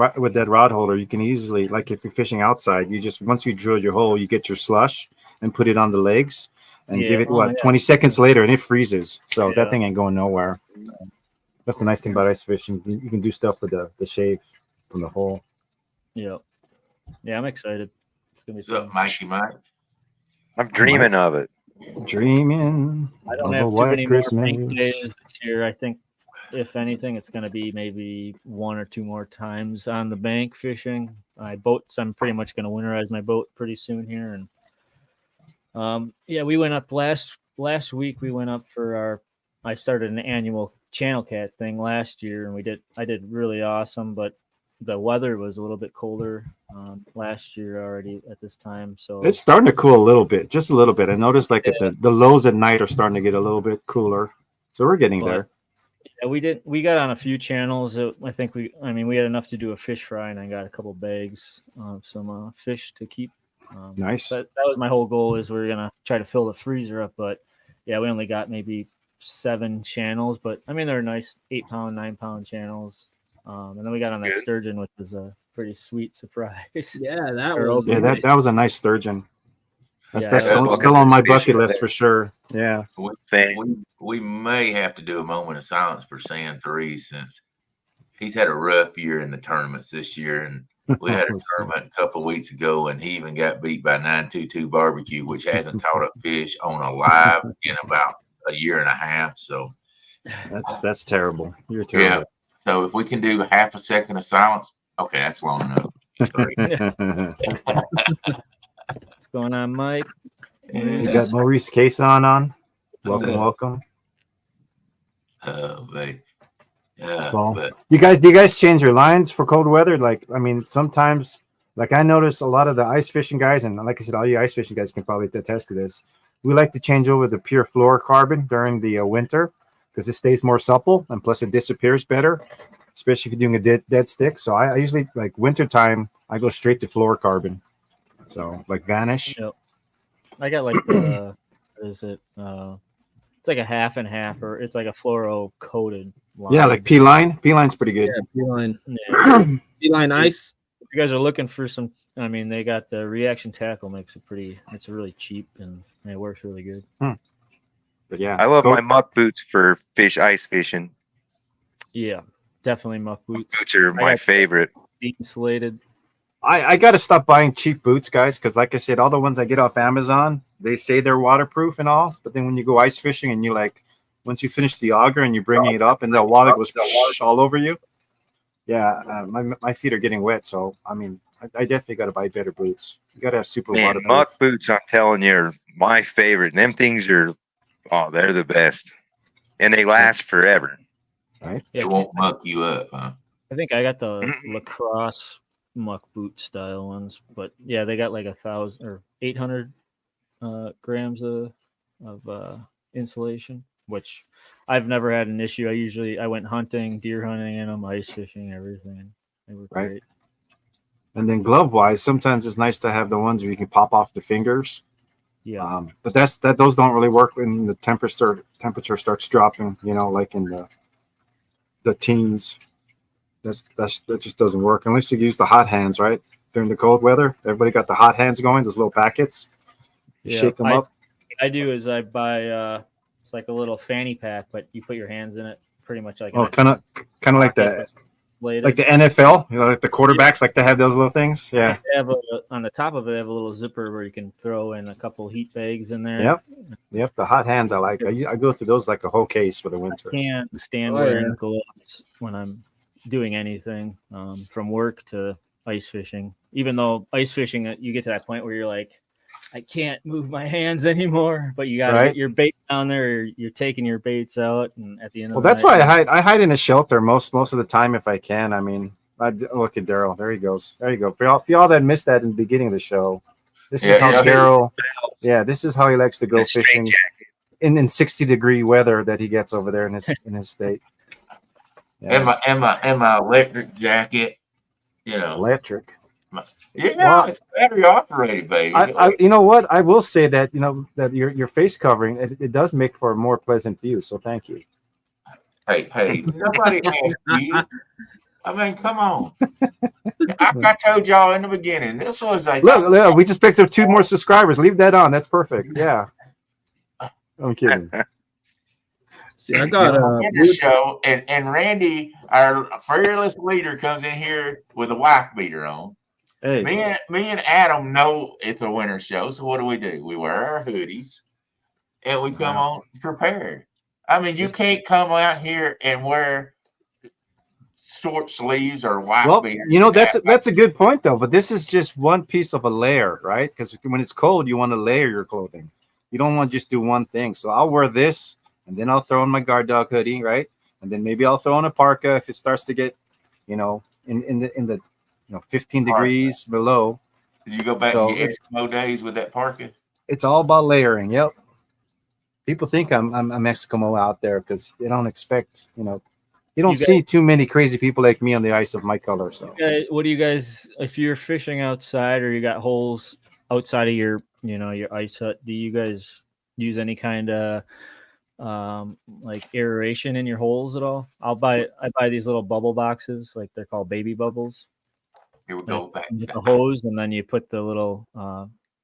rod holder, you can easily, like if you're fishing outside, once you drill your hole, you get your slush and put it on the legs and give it 20 seconds later and it freezes. So that thing ain't going nowhere. That's the nice thing about ice fishing. You can do stuff with the shave from the hole. Yeah. Yeah, I'm excited. It's gonna be fun. Mikey Mike? I'm dreaming of it. Dreaming. I don't have too many more pink days this year. I think if anything, it's going to be maybe 1 or 2 more times on the bank fishing. My boats, I'm pretty much going to winterize my boat pretty soon here. And yeah, we went up last week. We went up for I started an annual channel cat thing last year, and I did really awesome, but the weather was a little bit colder last year already at this time. So It's starting to cool a little bit, just a little bit. I noticed like at the lows at night are starting to get a little bit cooler. So we're getting there. Yeah, we got on a few channels. I think we had enough to do a fish fry, and I got a couple bags of some fish to keep. Nice. That was my whole goal, is we're gonna try to fill the freezer up, but yeah, we only got maybe 7 channels, but I mean they're nice 8-pound, 9-pound channels. And then we got on that sturgeon, which was a pretty sweet surprise. Yeah, that was that was a nice sturgeon. That's Yeah, still on my bucket list for sure. Yeah. We may have to do a moment of silence for Sand 3, since he's had a rough year in the tournaments this year. And we had a tournament a couple of weeks ago, and he even got beat by 922 Barbecue, which hasn't caught a fish on a live in about a year and a half. So that's terrible. You're terrible. Yeah. So if we can do half a second of silence, okay, that's long enough. What's going on, Mike? We got Maurice Cason on. Welcome. But do you guys change your lines for cold weather? Like, I mean, sometimes, like I notice a lot of the ice fishing guys, and like I said, all you ice fishing guys can probably attest to this. We like to change over the pure fluorocarbon during the winter, because it stays more supple, and plus it disappears better, especially if you're doing a dead stick. So I usually, like wintertime, I go straight to fluorocarbon. So like Vanish. Yep. I got like what is it? It's like a half and half, or it's like a fluoro coated line. Yeah, like P-line. P-line's pretty good. Yeah, P-line. Yeah. P-line ice. If you guys are looking for some, I mean, they got the reaction tackle, it's really cheap, and it works really good. But yeah, I love my muck boots for ice fishing. Yeah, definitely muck boots. Boots are my favorite. Insulated. I got to stop buying cheap boots, guys, because like I said, all the ones I get off Amazon, they say they're waterproof and all, but then when you go ice fishing and you once you finish the auger and you're bringing it up and the water goes all over you, yeah, my feet are getting wet. So I mean, I definitely got to buy better boots. You got to have super waterproof. Muck boots, I'm telling you, are my favorite. Them things are, they're the best, and they last forever. Right? It won't muck you up, huh? I think I got the lacrosse muck boot style ones, but yeah, they got like 1,000 or 800 grams of insulation, which I've never had an issue. I went hunting, deer hunting in them, ice fishing, everything. They were great. And then glove wise, sometimes it's nice to have the ones where you can pop off the fingers. Yeah. But those don't really work when the temperature starts dropping, like in the teens. That just doesn't work unless you use the hot hands, right? During the cold weather, everybody got the hot hands going, those little packets. Shake them up. I do is I buy it's like a little fanny pack, but you put your hands in it, pretty much like kind of like that, like the NFL, like the quarterbacks like to have those little things. Yeah. They have on the top of it, they have a little zipper where you can throw in a couple heat bags in there. Yep. The hot hands I like. I go through those like a whole case for the winter. I can't stand wearing gloves when I'm doing anything, from work to ice fishing. Even though ice fishing, you get to that point where you're like, I can't move my hands anymore, but you got to get your bait down there. Or you're taking your baits out, and at the end of the that's night, why I hide in a shelter most of the time if I can. I mean, look at Daryl. There he goes. There you go. For y'all that missed that in the beginning of the show, this is how Daryl. Yeah, this is how he likes to go fishing in 60-degree weather that he gets over there in his state. Yeah. And my electric jacket, Electric. It's battery operated, baby. You know what? I will say that that your face covering it does make for a more pleasant view. So thank you. Hey, nobody asked you. I mean, come on. I told y'all in the beginning. This was look. We just picked up 2 more subscribers. Leave that on. That's perfect. Yeah. I'm kidding. See, I got a show, and Randy, our fearless leader, comes in here with a wife beater on. Hey. Me and Adam know it's a winter show, so what do? We wear our hoodies, and we come on prepared. I mean, you can't come out here and wear short sleeves or white Well, beard. you know, that's a good point though. But this is just one piece of a layer, right? Because when it's cold, you want to layer your clothing. You don't want to just do one thing. So I'll wear this, and then I'll throw in my guard dog hoodie, right? And then maybe I'll throw in a parka if it starts to get, in the 15 degrees below. Did you go back So to your Eskimo days with that parka? it's all about layering. Yep. People think I'm Eskimo out there because they don't expect, you don't see too many crazy people like me on the ice of my color. So what do you guys, if you're fishing outside or you got holes outside of your ice hut, do you guys use any kind of like aeration in your holes at all? I buy these little bubble boxes, like they're called baby bubbles. Here we go back. With the hose, and then you put the little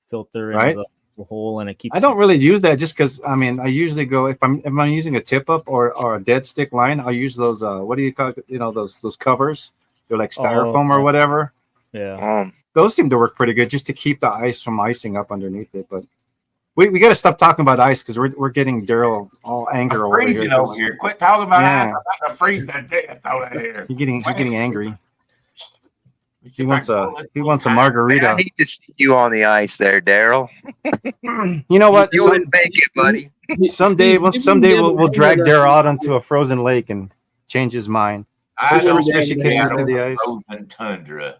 filter into the hole, and it keeps. I don't really use that just because I usually go if I'm using a tip up or a dead stick line, I'll use those what do you call it? Those covers. They're like styrofoam or whatever. Yeah. Those seem to work pretty good just to keep the ice from icing up underneath it. But we got to stop talking about ice because we're getting Daryl all anger over freezing over here. Quit talking about ice. I'm about to freeze to death out here. He's getting angry. He wants a margarita. I need to see you on the ice there, Daryl. You know what? You wouldn't make it, buddy. Someday we'll drag Daryl out onto a frozen lake and change his mind. I don't fish he catches through the ice. Frozen tundra.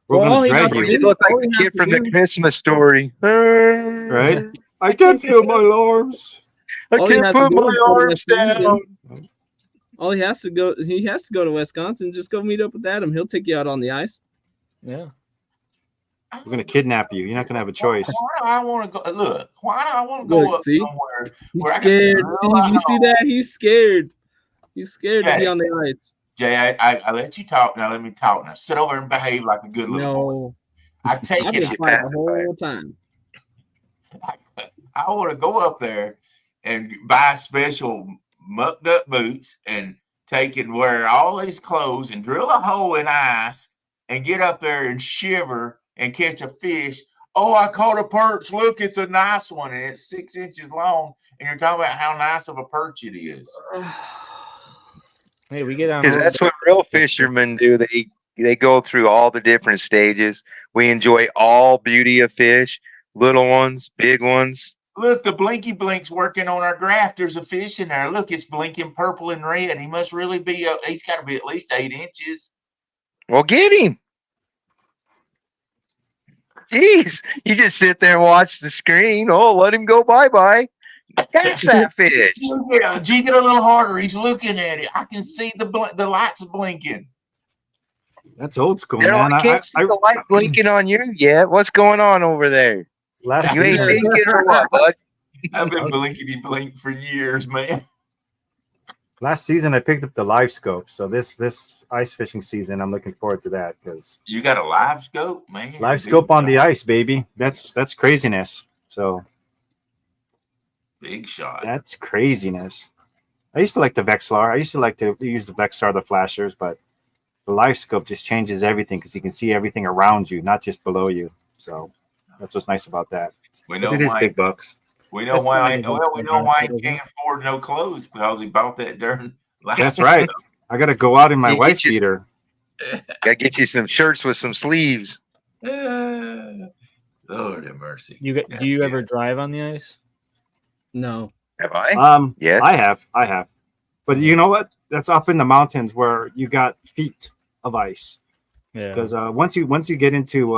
We're gonna drag you. You look like the kid from the Christmas Story. Right? I can't feel my arms. I can't put my arms down. All he has to go to Wisconsin. Just go meet up with Adam. He'll take you out on the ice. Yeah. We're gonna kidnap you. You're not gonna have a choice. Why do I want to go? Look, why do I want to go up somewhere? He's scared. Steve, you see that? He's scared. He's scared to be on the ice. Jay, I let you talk. Now let me talk. Now sit over and behave like a good little boy. I take it the whole time. I want to go up there and buy special mucked up boots and take and wear all these clothes and drill a hole in ice and get up there and shiver and catch a fish. Oh, I caught a perch. Look, it's a nice one. And it's 6 inches long. And you're talking about how nice of a perch it is. Hey, we get on. Because that's what real fishermen do. They go through all the different stages. We enjoy all beauty of fish, little ones, big ones. Look, the blinky blink's working on our graph. There's a fish in there. Look, it's blinking purple and red. He must really be, he's got to be at least 8 inches. Well, get him. Jeez, you just sit there and watch the screen. Oh, let him go bye-bye. Catch that fish. Yeah, jig it a little harder. He's looking at it. I can see the lights blinking. That's old school, Daryl, man. I can't see the light blinking on you yet. What's going on over there? You ain't thinking or what, bud? I've been blinkety blink for years, man. Last season, I picked up the live scope. So this ice fishing season, I'm looking forward to that because you got a live scope, man. Live scope on the ice, baby. That's craziness. So big shot. That's craziness. I used to like the Vexlar. I used to like to use the Vexlar, the flashers, but the live scope just changes everything because you can see everything around you, not just below you. So that's what's nice about that. We know it is big bucks. We know why. We know why he can't afford no clothes because he bought that darn. That's right. I got to go out in my wife beater. Gotta get you some shirts with some sleeves. Lord have mercy. Do you ever drive on the ice? No. Have I? Yeah. I have. But you know what? That's up in the mountains where you got feet of ice. Yeah. Because once you get into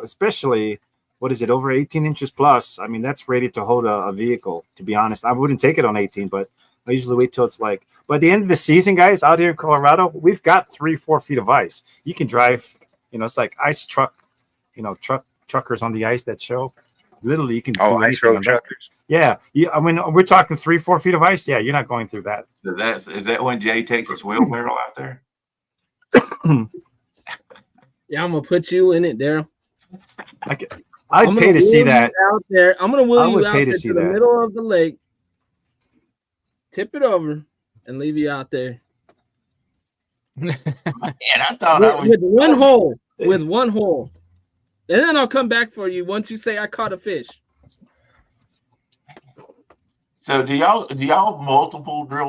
especially what is it, over 18 inches plus? I mean, that's ready to hold a vehicle. To be honest, I wouldn't take it on 18, but I usually wait till it's like. By the end of the season, guys, out here in Colorado, we've got 3-4 feet of ice. You can drive. It's like ice truck. Truckers on the ice that show. Literally, you can. Oh, ice road truckers. Yeah. I mean, we're talking 3-4 feet of ice. Yeah, you're not going through that. So is that when Jay takes his wheelbarrow out there? Yeah, I'm gonna put you in it, Daryl. I'd pay to see that out there. I'm gonna wheel you out there to the that. middle of the lake, tip it over, and leave you out there. Man, I thought with one hole, and then I'll come back for you once you say I caught a fish. So do y'all drill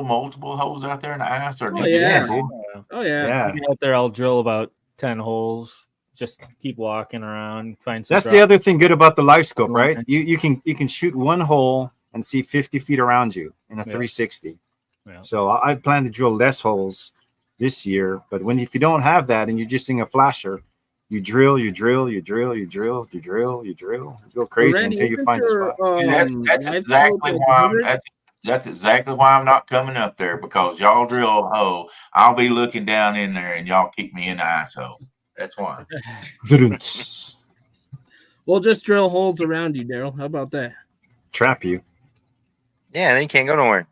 multiple holes out there in the ice, or do Oh, you just yeah. have one? Oh yeah. Yeah. I get out there, I'll drill about 10 holes. Just keep walking around, find some. That's the other thing good about the live scope, Okay. right? You can shoot one hole and see 50 feet around you in a 360. Yeah. So I plan to drill less holes this year. But if you don't have that and you're just using a flasher, you drill, you drill, you drill, you drill, you drill, you drill, you go crazy Randy, until you isn't find the your, spot. And that's live exactly scope why a that's exactly why I'm not coming up there, because y'all drill a hole. I'll be looking down in there and y'all keep me in the ice hole. That's why. We'll just drill holes around you, Daryl. How about that? Trap you. Yeah, then you can't go nowhere.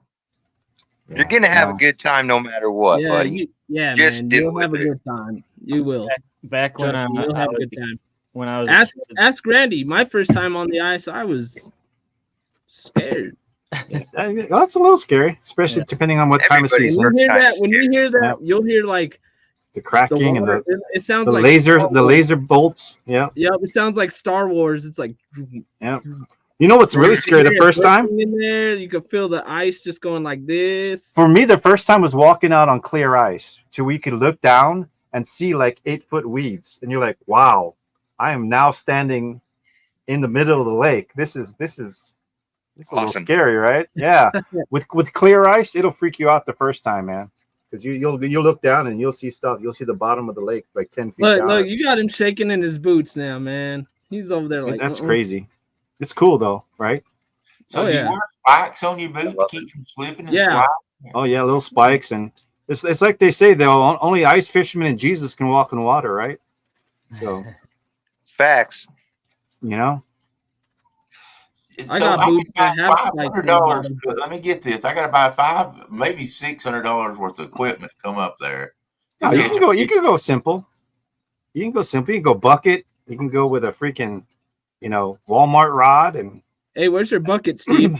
Yeah, You're gonna have no. a good time no matter what, yeah, buddy. Just man. deal You'll with have a it. good time. You will. Back when Trust me, you'll have a good time. when I was a kid, Ask Randy. My first time on the ice, I was scared. That's a little scary, especially depending on what time of Everybody's season. When you hear that, you'll hear like The the cracking water. and It sounds the like laser, Star the Wars. laser bolts. Yeah, Yep, it sounds like Star Wars. It's like yeah. You know what's really scary? The first time in there, you could feel the ice just going like this. for me, the first time was walking out on clear ice, to where you could look down and see like 8-foot weeds, and you're like, "Wow, I am now standing in the middle of the lake. This is a little Awesome. scary, right? Yeah. with clear ice, it'll freak you out the first time, man, because you'll look down and you'll see stuff. You'll see the bottom of the lake like 10 feet down. Look, you got him shaking in his boots now, man. He's over there like That's crazy. It's cool though, right? So do you wear spikes on your boot to keep from slipping and sliding? Oh yeah, little spikes, and it's like they say though, only ice fishermen and Jesus can walk in water, right? So Facts. you know, I got boots that have spikes on the $500. bottom. Let me get this. I got to buy maybe $600 worth of equipment to come up there. no, you can go simple. You can go simple. You can go bucket. You can go with a freaking, Walmart rod and Hey, where's your bucket, Steve?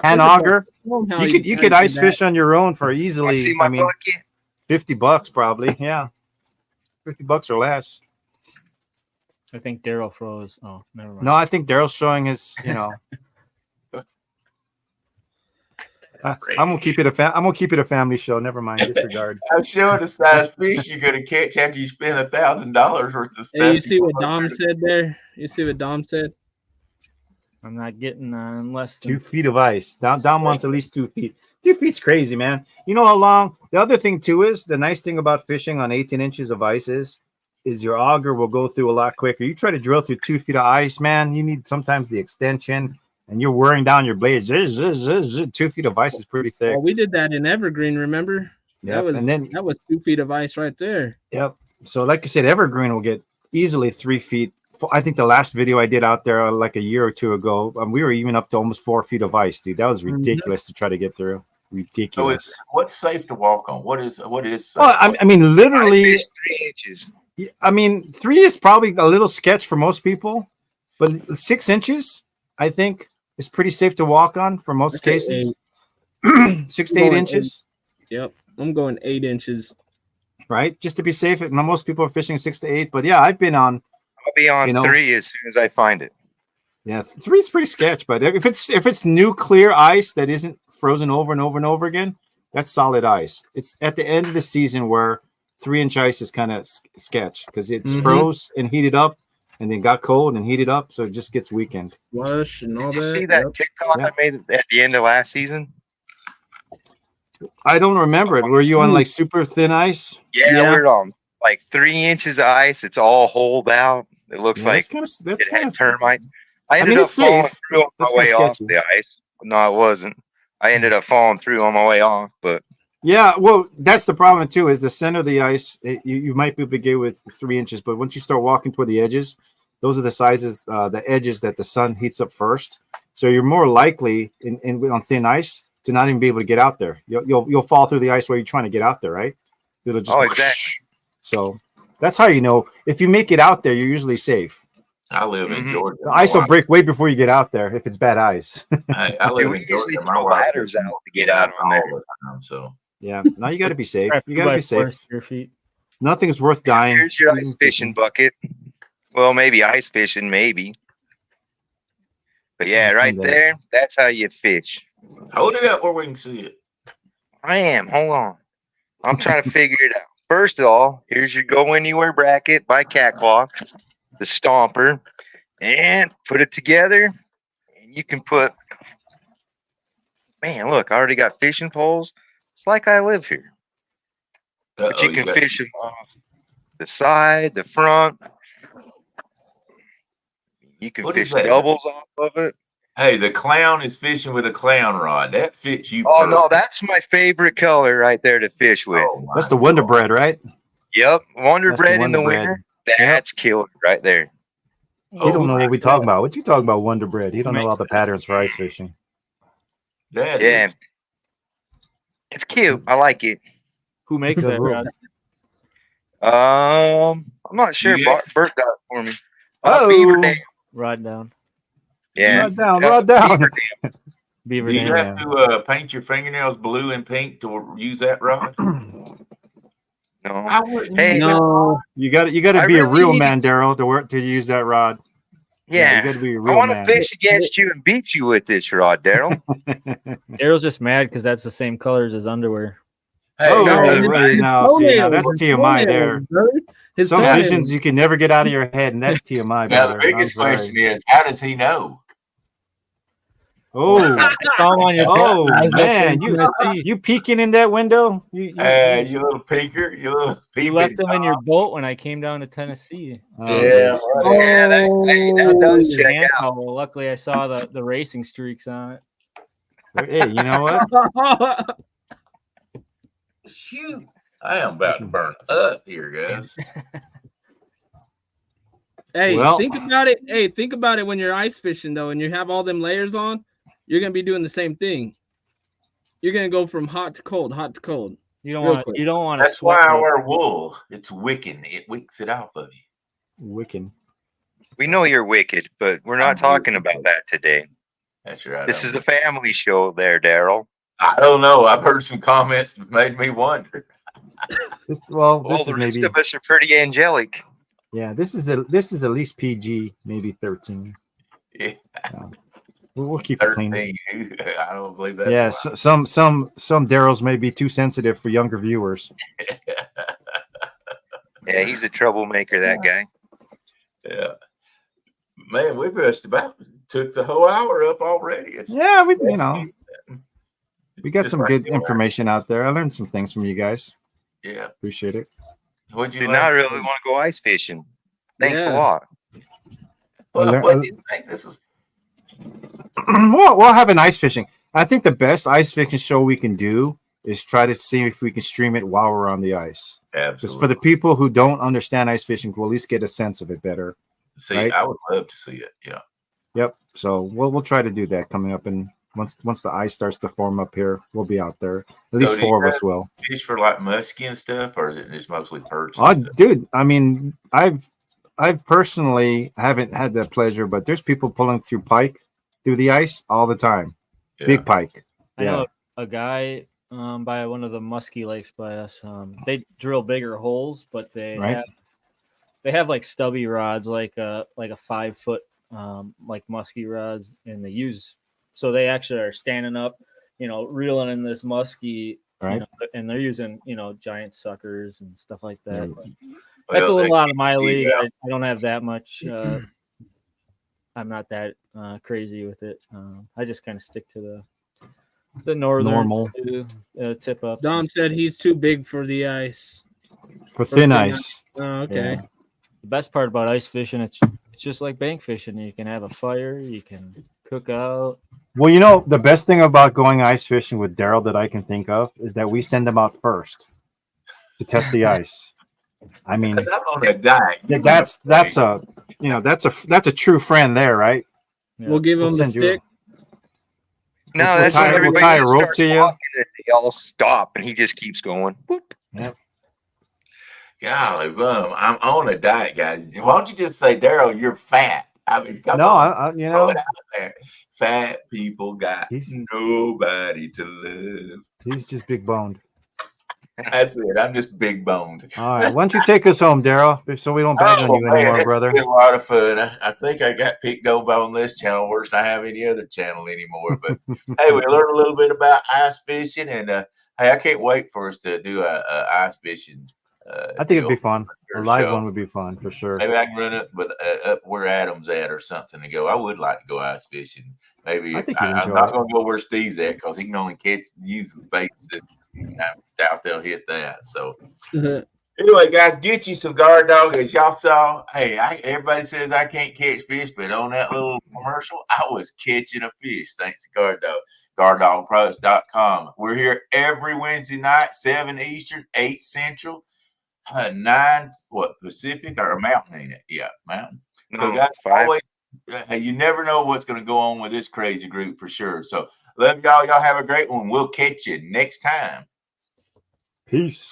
hand auger. You You could ice fish on your own for I easily. see my I mean, bucket. $50 probably. Yeah, $50 or less. I think Daryl froze. Oh, never mind. No, I think Daryl's showing his. I'm gonna keep it a family show. Never mind. Disregard. I'm showing the size fish you're going to catch after you spend $1,000 worth of stuff. Hey, you see what Dom said there? You see what Dom said? I'm not getting less than 2 feet of ice. Down wants at least 2 feet. 2 feet's crazy, man. You know how long? The other thing too is the nice thing about fishing on 18 inches of ice is your auger will go through a lot quicker. You try to drill through 2 feet of ice, man. You need sometimes the extension, and you're wearing down your blades. 2 feet of ice is pretty thick. Well, we did that in Evergreen, remember? Yep. That was 2 feet of ice right there. Yep. So like I said, Evergreen will get easily 3 feet. I think the last video I did out there like a year or two ago, we were even up to almost 4 feet of ice, dude. That was ridiculous to try to get through. Ridiculous. So what's safe to walk on? What is safe? Well, I mean, literally, I fished 3 inches. I mean, 3 is probably a little sketch for most people, but 6 inches, I think, is pretty safe to walk on for most cases. 6 to 8 inches. Yep. I'm going 8 inches. Right? Just to be safe. Most people are fishing 6 to 8, but yeah, I've been on. I'll be on 3 as soon as I find it. Yeah, 3 is pretty sketch, but if it's new clear ice that isn't frozen over and over and over again, that's solid ice. It's at the end of the season where 3-inch ice is kind of sketch because it's froze and heated up and then got cold and heated up, so it just gets weakened. Flush and all Did you that. see that TikTok I made at the end of last season? I don't remember it. Were you on like super thin ice? Yeah, we're on like 3 inches of ice. It's all holed out. It looks like it had termites. I ended up falling through on my way off the ice. No, it wasn't. I ended up falling through on my way off, but yeah, well, that's the problem too. Is the center of the ice? You might be able to get with 3 inches, but once you start walking toward the edges, those are the sizes, the edges that the sun heats up first. So you're more likely on thin ice to not even be able to get out there. You'll fall through the ice while you're trying to get out there, right? It'll just exactly. So that's how you know if you make it out there, you're usually safe. I live in Georgia. The ice will break way before you get out there if it's bad ice. I live in Georgia. My ladders out to get out on there. So yeah, now you got to be safe. You got to be safe. Your feet. Nothing's worth dying. Here's your ice fishing bucket. Well, maybe ice fishing, maybe. But yeah, right there, that's how you fish. Hold it up where we can see it. I am. Hold on. I'm trying to figure it out. First of all, here's your go anywhere bracket by Catwalk, the Stomper, and put it together. And you can put, man, look, I already got fishing poles. It's like I live here. But you can fish them off the side, the front. You can fish doubles off of it. Hey, the clown is fishing with a clown rod. That fits you. Oh, no, that's my favorite color right there to fish with. Oh, That's the Wonder Bread, right? Yep, Wonder That's Bread the in the Wonder Bread. winter. That's killer right there. You don't know what we talking about. What you talking about, Wonder Bread? You don't know all the patterns for ice fishing. That is. It's cute. I like it. Who makes that rod? I'm not sure. Yeah. Bert got it for me. Oh, Beaver Dam. Rod down. Yeah. Rod down, rod down. Beaver Do you Dam. have to paint your fingernails blue and pink to use that rod? No. I wouldn't. Hey, No. You got to I be a really real need- man, Daryl, to use that rod. Yeah. You got to be a I real want to man. fish against you and beat you with this rod, Daryl. Daryl's just mad because that's the same colors as underwear. Hey, Oh, no, wait, no, see, now that's TMI there. His Some toenails. visions you can never get out of your head, and that's TMI. now the brother. biggest I'm sorry. question is, how does he know? Oh, Saw him on your oh I was up there man, in you Tennessee. peeking in that window? You little peeker, you little You left them in your boat when I came down to Tennessee. Oh, Yeah, geez. Yeah, that does check And, out. well, luckily I saw the racing streaks on it. Hey, you know what? Shoot, I am about to burn up here, guys. Hey, Well- think about it. Hey, think about it when you're ice fishing though, and you have all them layers on. You're gonna be doing the same thing. You're gonna go from hot to cold, hot to cold. You don't Real want quick. you don't want to That's why sweat. I it. wear wool. It's wicking. It wicks it off of you. Wiccan. We know you're wicked, but we're not talking about that today. That's right. This is a family show there, Daryl. I don't know. I've heard some comments that made me wonder. This Well, is the rest maybe of us are pretty angelic. yeah. This is at least PG, maybe 13. Yeah, We'll keep it clean. 13. I don't believe that's Yeah, some Daryls may be too sensitive for younger viewers. Yeah, he's a troublemaker, that guy. Yeah. Man, we just about took the whole hour up already. It's, Yeah, we got Just some right good there. information out there. I learned some things from you guys. Yeah. Appreciate it. What'd you Did learn? not really want to go ice fishing. Thanks a Yeah. lot. Well, what do you think this was? We'll have an ice fishing. I think the best ice fishing show we can do is try to see if we can stream it while we're on the ice. Absolutely. Just for the people who don't understand ice fishing, we'll at least get a sense of it better. See, right? I would love to see it. Yeah. Yep. So we'll try to do that coming up, and once the ice starts to form up here, we'll be out there. At least do you 4 of us will. Fish for like muskie and stuff, or is it just mostly perch? Oh, And stuff? dude, I mean, I've personally haven't had that pleasure, but there's people pulling through pike through the ice all the time. Yeah. Big pike. I Yeah. know a guy by one of the musky lakes by us. They drill bigger holes, but they Right. have like stubby rods, like a 5 foot like musky rods, and they use so they actually are standing up, reeling in this musky, Right. and they're using giant suckers and stuff like that. Yeah. But that's a Well, little that out of my keeps league. speed out. I don't have that much. I'm not that crazy with it. I just kind of stick to the northern Normal. tip ups. Dom said he's too big for the ice. For thin thin ice. Oh, okay. Yeah. The best part about ice fishing, it's just like bank fishing. You can have a fire, you can cook out. Well, the best thing about going ice fishing with Daryl that I can think of is that we send him out first to test the ice. I mean, 'Cause I'm on a diet. that's a true friend there, right? Yeah. We'll give him the send you stick. No, We'll that's tie- when we'll everybody tie a just rope starts to you. walking and they all stop, and he just keeps going. Whoop. Golly, bum. I'm on a diet, guys. Why don't you just say, Daryl, you're fat? I mean, come No, on. Throw it out there. Fat people got He's- nobody to love. he's just big boned. That's it. I'm just big boned. All right. Why don't you take us home, Daryl, so we don't bag on you anymore, it's brother? been a lot of fun. I think I got picked over on this channel worse than I have any other channel anymore. But hey, we learned a little bit about ice fishing, and hey, I can't wait for us to do a ice fishing. I think it'd be fun. A live one would be fun for sure. Maybe I can run up where Adam's at or something to go. I would like to go ice fishing. Maybe I'm not going to go where Steve's at because he can only use the bait. Doubt they'll hit that. So anyway, guys, get you some guard dog. As y'all saw, hey, everybody says I can't catch fish, but on that little commercial, I was catching a fish thanks to guard dog. GuardDogProducts.com. We're here every Wednesday night, 7 Eastern, 8 Central. 9 Pacific or Mountain, ain't it? Yeah, Mountain. No, so guys, 5. always, you never know what's going to go on with this crazy group for sure. So love y'all. Y'all have a great one. We'll catch you next time. Peace.